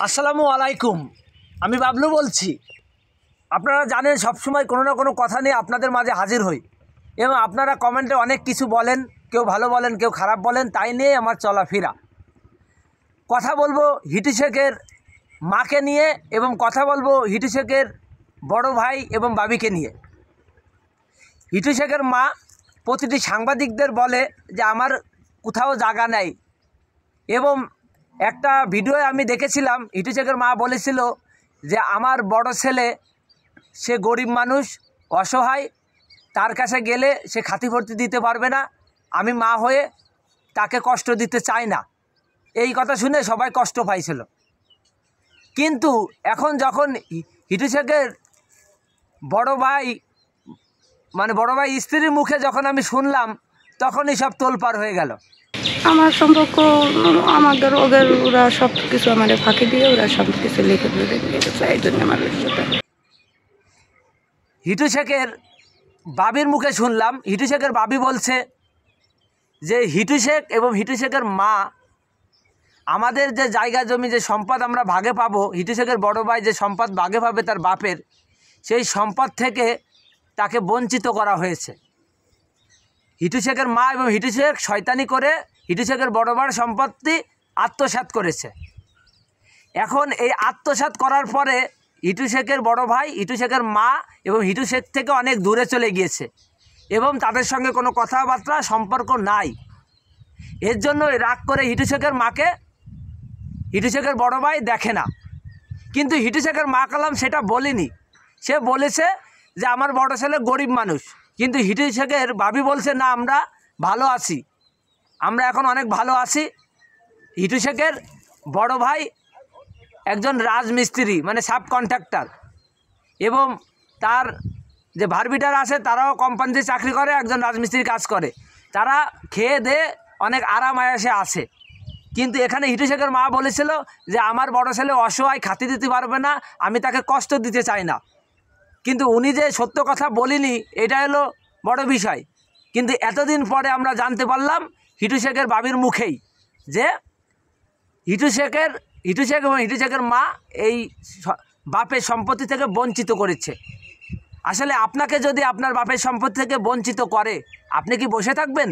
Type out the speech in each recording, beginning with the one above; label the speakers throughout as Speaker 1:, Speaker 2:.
Speaker 1: আসসালামু আলাইকুম। আমি বাবলু বলছি। আপনারা জানেন সবসময় কোনো না কোনো কথা নিয়ে আপনাদের মাঝে হাজির হই এবং আপনারা কমেন্টে অনেক কিছু বলেন, কেউ ভালো বলেন, কেউ খারাপ বলেন, তাই নিয়ে আমার চলাফেরা। কথা বলবো হিটু শেখের মাকে নিয়ে এবং কথা বলবো হিটু শেখের বড় ভাই এবং বাবিকে নিয়ে। হিটু শেখের মা প্রতিটি সাংবাদিকদের বলে যে আমার কোথাও জায়গা নেই, এবং একটা ভিডিওয়ে আমি দেখেছিলাম হিটু শেখের মা বলেছিল যে আমার বড় ছেলে সে গরিব মানুষ, অসহায়, তার কাছে গেলে সে খাতিভর্তি দিতে পারবে না, আমি মা হয়ে তাকে কষ্ট দিতে চাই না। এই কথা শুনে সবাই কষ্ট পাইছিল। কিন্তু এখন যখন হিটু শেখের বড় ভাই স্ত্রীর মুখে যখন আমি শুনলাম, তখনই সব তোলপাড় হয়ে গেল।
Speaker 2: আমার সম্পর্ক ওদের ওরা সব কিছু আমার ফাঁকি দিয়ে ওরা সব কিছু লিখে দিয়েছে, এই জন্য আমার সাথে।
Speaker 1: হিটু শেখের বাবির মুখে শুনলাম, হিটু শেখের বাবি বলছে যে হিটু শেখ এবং হিটু শেখের মা আমাদের যে জায়গা জমি যে সম্পদ আমরা ভাগে পাবো, হিটু শেখের বড় ভাই যে সম্পদ ভাগে পাবে তার বাপের, সেই সম্পদ থেকে তাকে বঞ্চিত করা হয়েছে। হিটু শেখের মা এবং হিটু শেখ শয়তানি করে হিটু শেখের বড় ভাইয়ের সম্পত্তি আত্মসাৎ করেছে। এখন এই আত্মসাৎ করার পরে হিটু শেখের বড় ভাই, হিটু শেখের মা এবং হিটু শেখ থেকে অনেক দূরে চলে গিয়েছে এবং তাদের সঙ্গে কোনো কথাবার্তা সম্পর্ক নাই। এর জন্য রাগ করে হিটু শেখের মাকে হিটু শেখের বড় ভাই দেখে না। কিন্তু হিটু শেখের মা কালাম সেটা বলেনি, সে বলেছে যে আমার বড় ছেলে গরিব মানুষ। কিন্তু হিটু শেখের ভাবি বলছে না, আমরা ভালো আছি, আমরা এখন অনেক ভালো আছি। হিটু শেখের বড় ভাই একজন রাজমিস্ত্রি, সাব কন্ট্রাক্টর, এবং তার যে ভার্বিটার আছে তারাও কোম্পানিতে চাকরি করে, একজন রাজমিস্ত্রি কাজ করে, তারা খেয়ে দিয়ে অনেক আরাম আয়াসে আছে। কিন্তু এখানে হিটু শেখের মা বলেছিল যে আমার বড় ছেলে অসহায়, খাতি দিতে পারবে না, আমি তাকে কষ্ট দিতে চাই না। কিন্তু উনি যে সত্য কথা বলিনি, এটা হলো বড় বিষয়। কিন্তু এতদিন পরে আমরা জানতে পারলাম হিটু শেখের বাবির মুখেই যে হিটু শেখ এবং হিটু শেখের মা এই বাপের সম্পত্তি থেকে বঞ্চিত করেছে। আসলে আপনাকে যদি আপনার বাপের সম্পত্তি থেকে বঞ্চিত করে, আপনি কি বসে থাকবেন?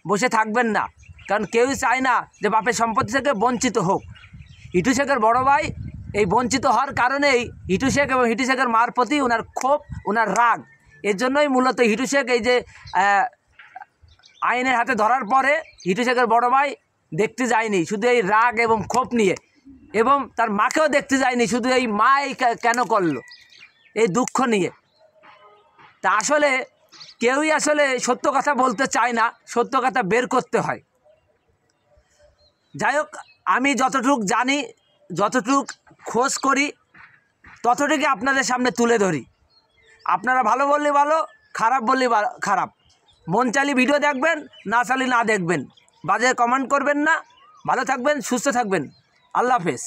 Speaker 1: বসে থাকবেন না, কারণ কেউই চায় না যে বাপের সম্পত্তি থেকে বঞ্চিত হোক। হিটু শেখের বড় ভাই এই বঞ্চিত হওয়ার কারণেই হিটু শেখ এবং হিটু শেখের মার প্রতি ওনার ক্ষোভ, ওনার রাগ। এর জন্যই মূলত হিটু শেখ এই যে আইনের হাতে ধরার পরে হিটু শেখের বড় ভাই দেখতে যায়নি শুধু এই রাগ এবং ক্ষোভ নিয়ে, এবং তার মাকেও দেখতে যায়নি শুধু এই মা এই কেন করলো, এই দুঃখ নিয়ে। তা আসলে কেউই আসলে সত্য কথা বলতে চায় না, সত্য কথা বের করতে হয়। যাই হোক, আমি যতটুক জানি, যতটুক খোঁজ করি, ততটুকু আপনাদের সামনে তুলে ধরি। আপনারা ভালো বললে ভালো, খারাপ বললে খারাপ। মন চাইলে ভিডিও দেখবেন, না চাইলে না দেখবেন। বাজে কমেন্ট করবেন না। ভালো থাকবেন, সুস্থ থাকবেন। আল্লাহ হাফেজ।